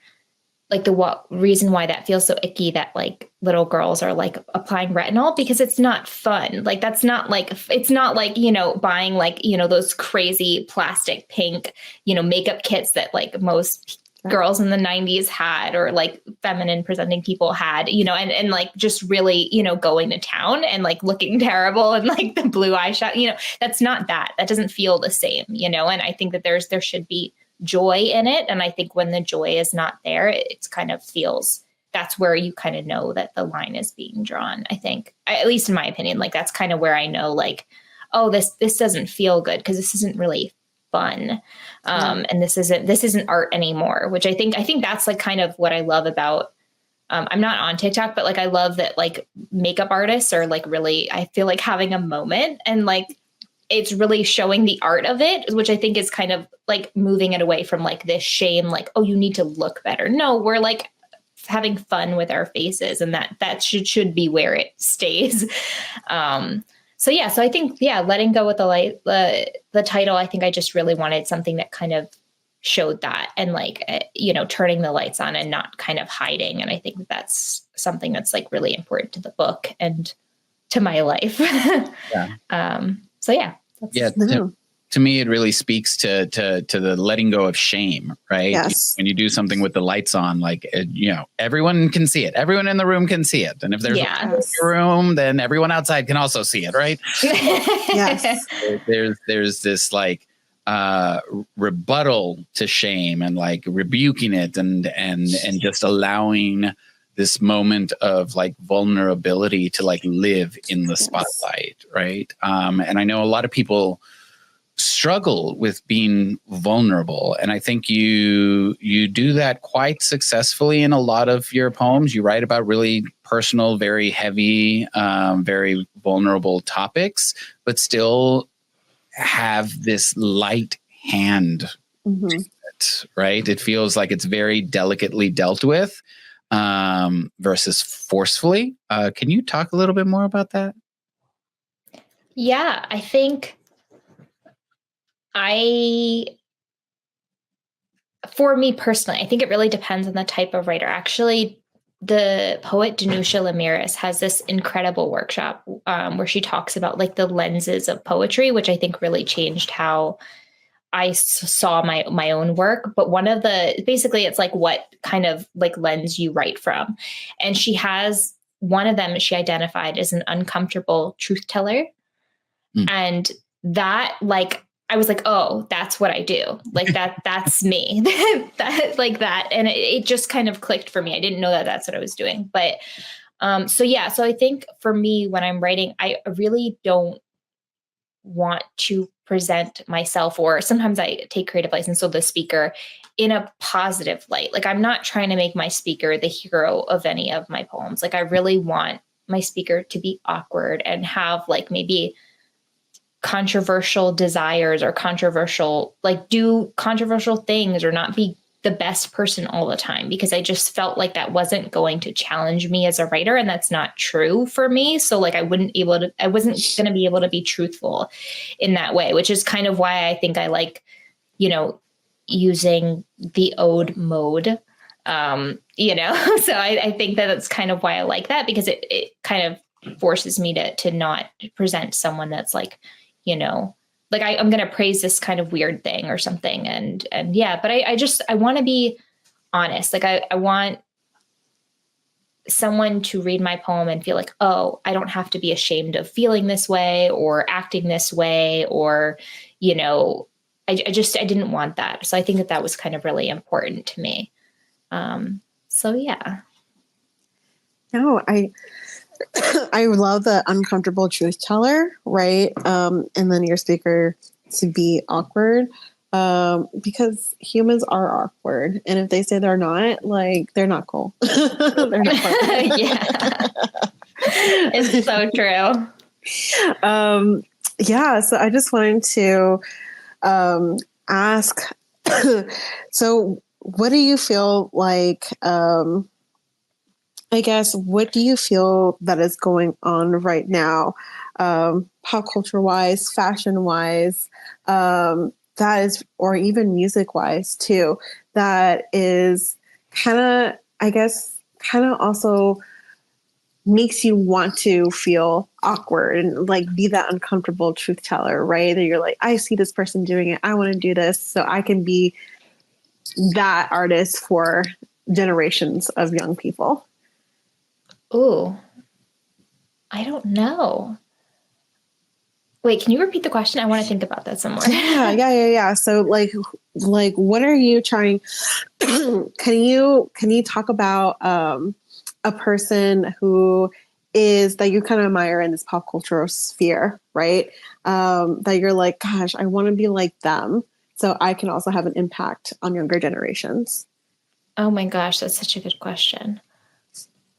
like the reason why that feels so icky that like little girls are like applying retinol, because it's not fun. Like that's not like, it's not like, buying like, those crazy plastic pink, makeup kits that like most girls in the 90s had, or like feminine presenting people had, and like just really, going to town and like looking terrible and like the blue eyeshadow, that's not that doesn't feel the same, and I think that there should be joy in it. And I think when the joy is not there, it's kind of feels, that's where you kind of know that the line is being drawn. I think, at least in my opinion, like that's kind of where I know like, oh, this doesn't feel good because this isn't really fun. And this isn't art anymore, which I think that's like kind of what I love about, I'm not on TikTok, but like, I love that like makeup artists are like really, I feel like having a moment and like, it's really showing the art of it, which I think is kind of like moving it away from like this shame, like, oh, you need to look better. No, we're like having fun with our faces, and that should be where it stays. So I think, letting go with the title, I think I just really wanted something that kind of showed that and like, turning the lights on and not kind of hiding. And I think that's something that's like really important to the book and to my life. To me, it really speaks to the letting go of shame, right? Yes. When you do something with the lights on, like, everyone can see it. Everyone in the room can see it. And if there's a light in your room, then everyone outside can also see it, right? Yes. There's this like rebuttal to shame and like rebuking it and just allowing this moment of like vulnerability to like live in the spotlight. Right. And I know a lot of people struggle with being vulnerable. And I think you do that quite successfully in a lot of your poems. You write about really personal, very heavy, very vulnerable topics, but still have this light hand to it, right? It feels like it's very delicately dealt with. Versus forcefully. Can you talk a little bit more about that? Yeah, I think for me personally, I think it really depends on the type of writer. Actually, the poet Danusha Lamiris has this incredible workshop where she talks about like the lenses of poetry, which I think really changed how I saw my own work. But basically it's like what kind of like lens you write from. And she has one of them she identified as an uncomfortable truth teller. And that like, I was like, oh, that's what I do. Like that's me. that. And it just kind of clicked for me. I didn't know that that's what I was doing. But so I think for me, when I'm writing, I really don't want to present myself, or sometimes I take creative license, so the speaker, in a positive light. Like I'm not trying to make my speaker the hero of any of my poems. Like I really want my speaker to be awkward and have like maybe controversial desires or do controversial things or not be the best person all the time, because I just felt like that wasn't going to challenge me as a writer, and that's not true for me. So like I wasn't going to be able to be truthful in that way, which is kind of why I think I like, you know, using the ode mode, you know. So I think that that's kind of why I like that, because it kind of forces me to not present someone that's like, you know, like I'm going to praise this kind of weird thing or something. And yeah, but I want to be honest. Like I want someone to read my poem and feel like, oh, I don't have to be ashamed of feeling this way or acting this way, or, you know, I didn't want that. So I think that was kind of really important to me. So yeah. No, I love the uncomfortable truth teller, right? And then your speaker to be awkward, because humans are awkward. And if they say they're not, like, they're not cool. They're not cool. Yeah. It's so true. Yeah. So I just wanted to ask, so what do you feel like, I guess, what do you feel that is going on right now, pop culture wise, fashion wise, that is, or even music wise too, that is kind of, I guess, kind of also makes you want to feel awkward and like be that uncomfortable truth teller, right? That you're like, I see this person doing it, I want to do this, so I can be that artist for generations of young people. Ooh, I don't know. Wait, can you repeat the question? I want to think about that some more. Yeah. So like, what are you trying? Can you talk about a person who is that you kind of admire in this pop cultural sphere, right? That you're like, gosh, I want to be like them, so I can also have an impact on younger generations. Oh my gosh, that's such a good question.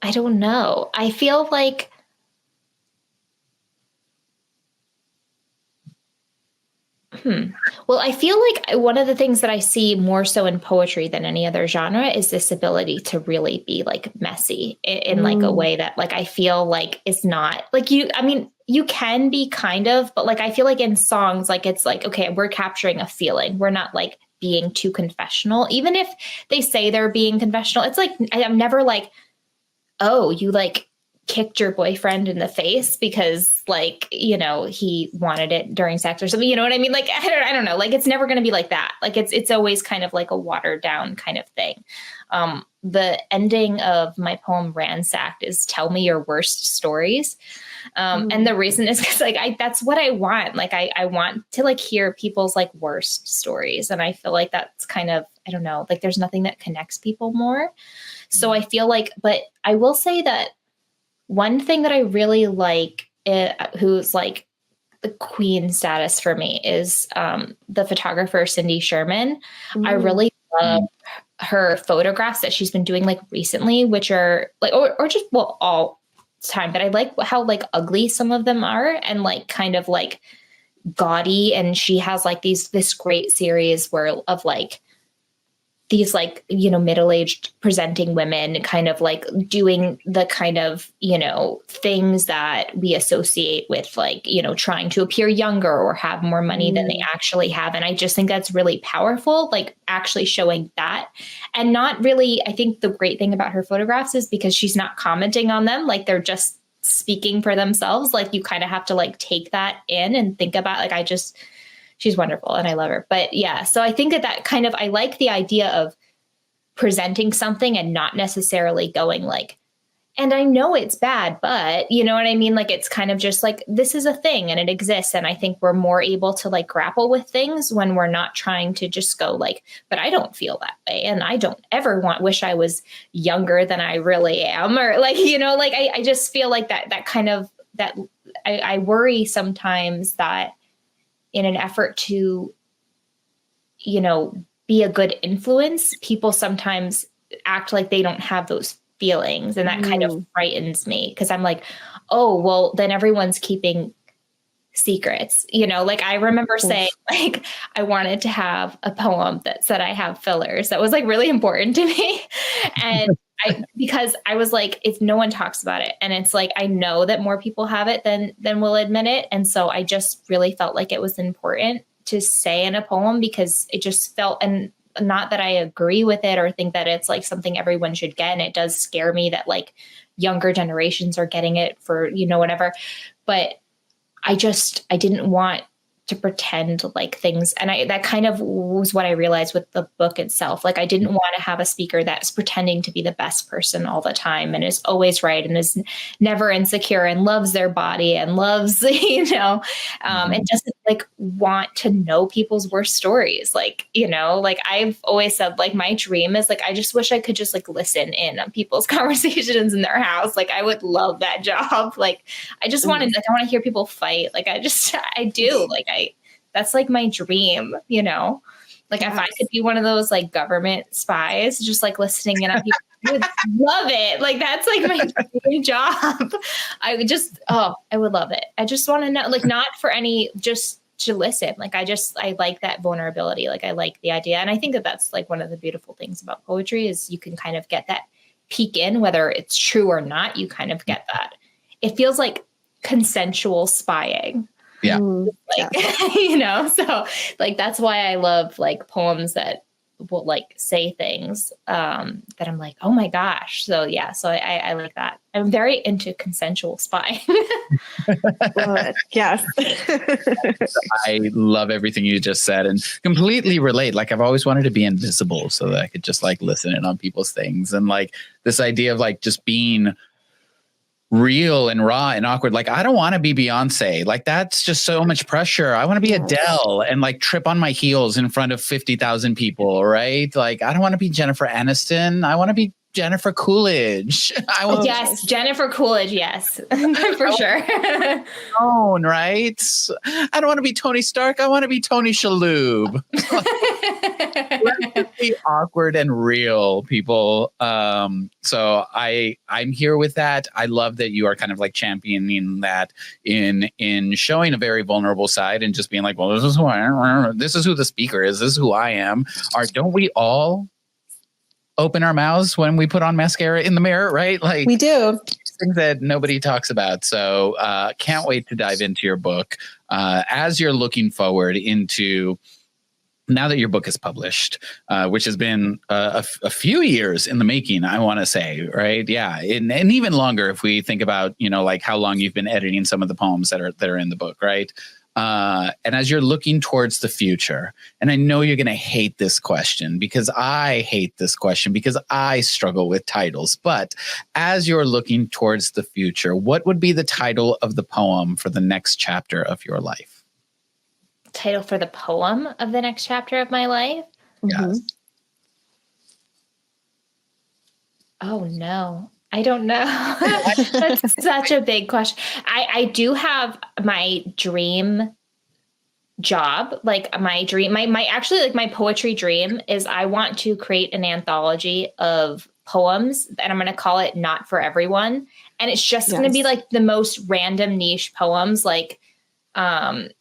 I don't know. I feel like well, I feel like one of the things that I see more so in poetry than any other genre is this ability to really be like messy in like a way that like I feel like is not like I mean, you can be kind of, but like I feel like in songs, like it's like, okay, we're capturing a feeling. We're not like being too confessional. Even if they say they're being confessional, it's like I'm never like, oh, you like kicked your boyfriend in the face because like, you know, he wanted it during sex or something, you know what I mean? Like, I don't know, like, it's never going to be like that. Like it's always kind of like a watered down kind of thing. The ending of my poem Ransacked is tell me your worst stories. And the reason is because like, that's what I want. Like, I want to like hear people's like worst stories. And I feel like that's kind of, I don't know, like there's nothing that connects people more. So I feel like, but I will say that one thing that I really like, who's like the queen status for me, is the photographer Cindy Sherman. I really love her photographs that she's been doing like recently, which are like, or just, well, all time. But I like how like ugly some of them are and like kind of like gaudy. And she has like this great series of like these like, you know, middle-aged presenting women kind of like doing the kind of, you know, things that we associate with like, you know, trying to appear younger or have more money than they actually have. And I just think that's really powerful, like actually showing that. And not really, I think the great thing about her photographs is because she's not commenting on them, like they're just speaking for themselves. Like you kind of have to like take that in and think about like, she's wonderful and I love her. But yeah, so I think that kind of, I like the idea of presenting something and not necessarily going like, and I know it's bad, but you know what I mean? Like, it's kind of just like, this is a thing and it exists. And I think we're more able to like grapple with things when we're not trying to just go like, but I don't feel that way. And I don't ever wish I was younger than I really am. Or like, you know, like, I just feel like that kind of, that I worry sometimes that in an effort to, you know, be a good influence, people sometimes act like they don't have those feelings. And that kind of frightens me because I'm like, oh, well, then everyone's keeping secrets, like I remember saying like I wanted to have a poem that said I have fillers. That was like really important to me. And because I was like, if no one talks about it, and it's like, I know that more people have it than will admit it. And so I just really felt like it was important to say in a poem, because it just felt, and not that I agree with it or think that it's like something everyone should get. And it does scare me that like younger generations are getting it for, whatever. But I didn't want to pretend like things. And that kind of was what I realized with the book itself. Like I didn't want to have a speaker that's pretending to be the best person all the time and is always right and is never insecure and loves their body and loves, and doesn't like want to know people's worst stories. Like, like I've always said, like my dream is like, I just wish I could just like listen in on people's conversations in their house. Like I would love that job. Like I just wanted, like, I want to hear people fight. Like I do. Like that's like my dream, like if I could be one of those like government spies, just like listening in on people, I would love it. Like that's like my dream job. I would love it. I just want to know, like not for any, just to listen. Like I like that vulnerability. Like I like the idea. And I think that that's like one of the beautiful things about poetry is you can kind of get that peek in, whether it's true or not, you kind of get that. It feels like consensual spying. Yeah. Like, so like, that's why I love like poems that will like say things that I'm like, oh my gosh. So yeah. So I like that. I'm very into consensual spying. Yes. I love everything you just said and completely relate. Like I've always wanted to be invisible so that I could just like listen in on people's things. And like this idea of like just being real and raw and awkward. Like, I don't want to be Beyonce. Like, that's just so much pressure. I want to be Adele and like trip on my heels in front of 50,000 people, right? Like, I don't want to be Jennifer Aniston. I want to be Jennifer Coolidge. Yes, Jennifer Coolidge. Yes, for sure. Right? I don't want to be Tony Stark. I want to be Tony Shalhoub. Let's be awkward and real, people. So I'm here with that. I love that you are kind of like championing that in showing a very vulnerable side and just being like, well, this is who I am. This is who the speaker is. This is who I am. Don't we all open our mouths when we put on mascara in the mirror, right? Like we do. Things that nobody talks about. So can't wait to dive into your book as you're looking forward into now that your book is published, which has been a few years in the making, I want to say, right? Yeah. And even longer if we think about, like how long you've been editing some of the poems that are in the book, right? And as you're looking towards the future, and I know you're going to hate this question because I hate this question because I struggle with titles, but as you're looking towards the future, what would be the title of the poem for the next chapter of your life? Title for the poem of the next chapter of my life? Yes. Mm-hmm. Oh, no. I don't know. That's such a big question. I do have my dream job. Like my dream, my poetry dream is I want to create an anthology of poems and I'm going to call it Not for Everyone. And it's just going to be like the most random niche poems. Like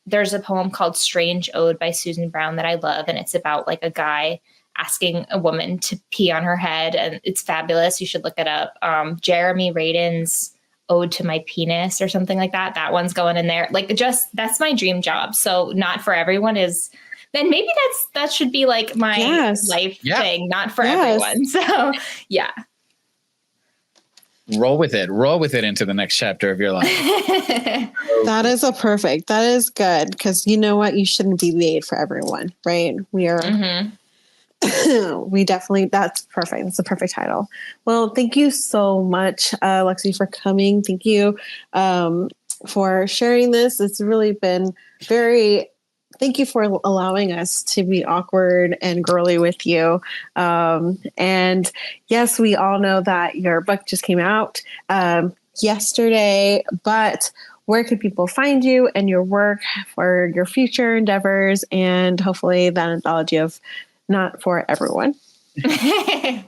there's a poem called Strange Ode by Susan Brown that I love. And it's about like a guy asking a woman to pee on her head, and it's fabulous. You should look it up. Jeremy Radin's Ode to My Penis or something like that. That one's going in there. Like that's my dream job. So Not for Everyone is, then maybe that should be like my life thing. Not for everyone. So yeah. Roll with it into the next chapter of your life. That is good. Because you know what? You shouldn't be made for everyone, right? We are, we definitely, that's perfect. That's the perfect title. Well, thank you so much, Lexi, for coming. Thank you for sharing this. It's really been thank you for allowing us to be awkward and girly with you. And yes, we all know that your book just came out yesterday, but where can people find you and your work for your future endeavors and hopefully that anthology of Not for Everyone? Yeah,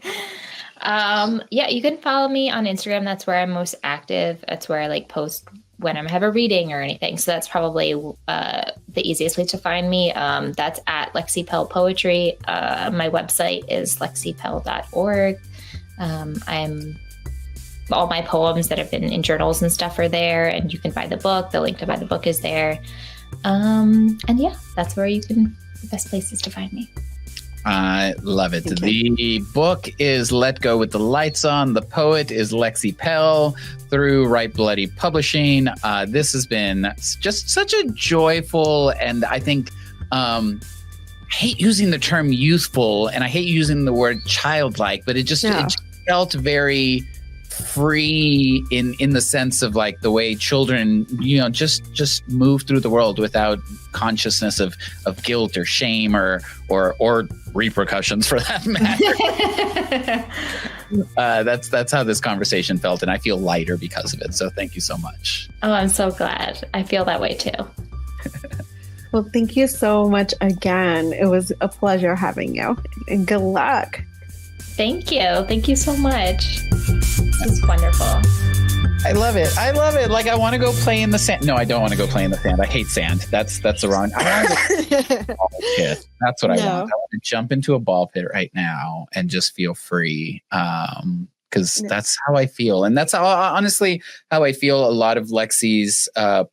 you can follow me on Instagram. That's where I'm most active. That's where I like post when I have a reading or anything. So that's probably the easiest way to find me. That's at Lexi Pelle Poetry. My website is lexipelle.org. All my poems that have been in journals and stuff are there, and you can buy the book. The link to buy the book is there. And yeah, that's where the best places to find me. I love it. The book is Let Go with the Lights On. The poet is Lexi Pelle through Right Bloody Publishing. This has been just such a joyful, and I think I hate using the term youthful, and I hate using the word childlike, but it just felt very free in the sense of like the way children, just move through the world without consciousness of guilt or shame or repercussions for that matter. That's how this conversation felt, and I feel lighter because of it. So thank you so much. Oh, I'm so glad. I feel that way too. Well, thank you so much again. It was a pleasure having you, and good luck. Thank you. Thank you so much. This is wonderful. I love it. Like, I want to go play in the sand. No, I don't want to go play in the sand. I hate sand. That's the wrong. I want to go ball pit. That's what I want. I want to jump into a ball pit right now and just feel free. Because that's how I feel. And that's honestly how I feel a lot of Lexi's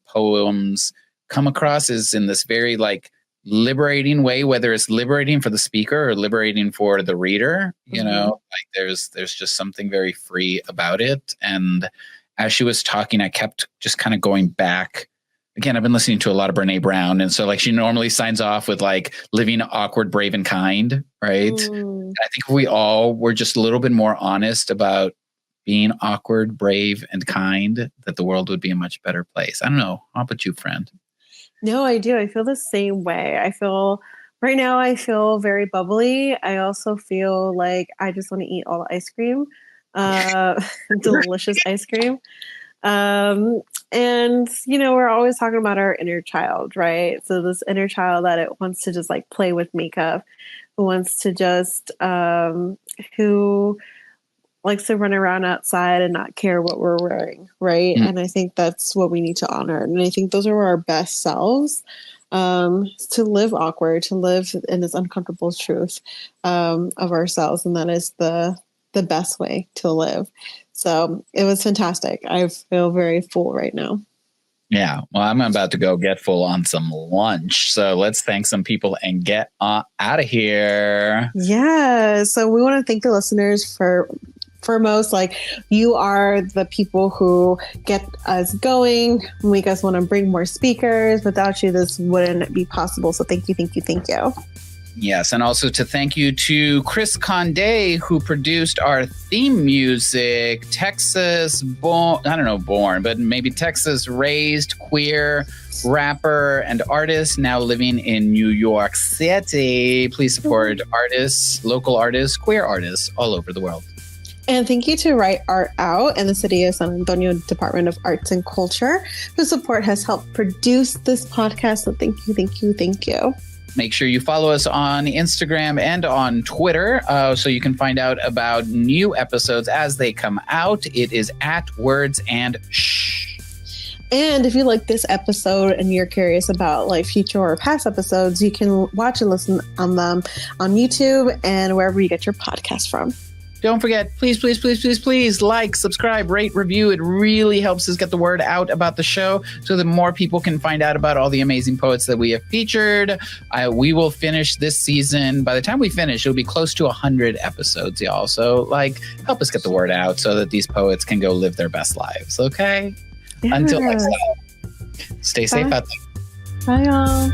poems come across, is in this very like liberating way, whether it's liberating for the speaker or liberating for the reader. Like there's just something very free about it. And as she was talking, I kept just kind of going back. Again, I've been listening to a lot of Brene Brown, and so like she normally signs off with like living awkward, brave, and kind, right? I think if we all were just a little bit more honest about being awkward, brave, and kind, that the world would be a much better place. I don't know. How about you, friend? No, I do. I feel the same way. Right now I feel very bubbly. I also feel like I just want to eat all the ice cream, delicious ice cream. And, we're always talking about our inner child, right? So this inner child that it wants to just like play with makeup, who wants to just, who likes to run around outside and not care what we're wearing, right? And I think that's what we need to honor. And I think those are our best selves, to live awkward, to live in this uncomfortable truth of ourselves. And that is the best way to live. So it was fantastic. I feel very full right now. Yeah. Well, I'm about to go get full on some lunch. So let's thank some people and get out of here. Yeah. So we want to thank the listeners for foremost, like, you are the people who get us going, make us want to bring more speakers. Without you, this wouldn't be possible. So thank you. Yes, and also to thank you to Chris Condé, who produced our theme music, Texas raised queer rapper and artist, now living in New York City. Please support artists, local artists, queer artists all over the world. And thank you to Write Art Out and the City of San Antonio Department of Arts and Culture, whose support has helped produce this podcast. So thank you. Make sure you follow us on Instagram and on Twitter so you can find out about new episodes as they come out. It is @WordsandShh. And if you like this episode and you're curious about like future or past episodes, you can watch and listen on them on YouTube and wherever you get your podcast from. Don't forget, please like, subscribe, rate, review. It really helps us get the word out about the show so that more people can find out about all the amazing poets that we have featured. We will finish this season. By the time we finish, it'll be close to 100 episodes, y'all. So, help us get the word out so that these poets can go live their best lives, okay? Yes. Until next time, stay safe out there. Bye, y'all.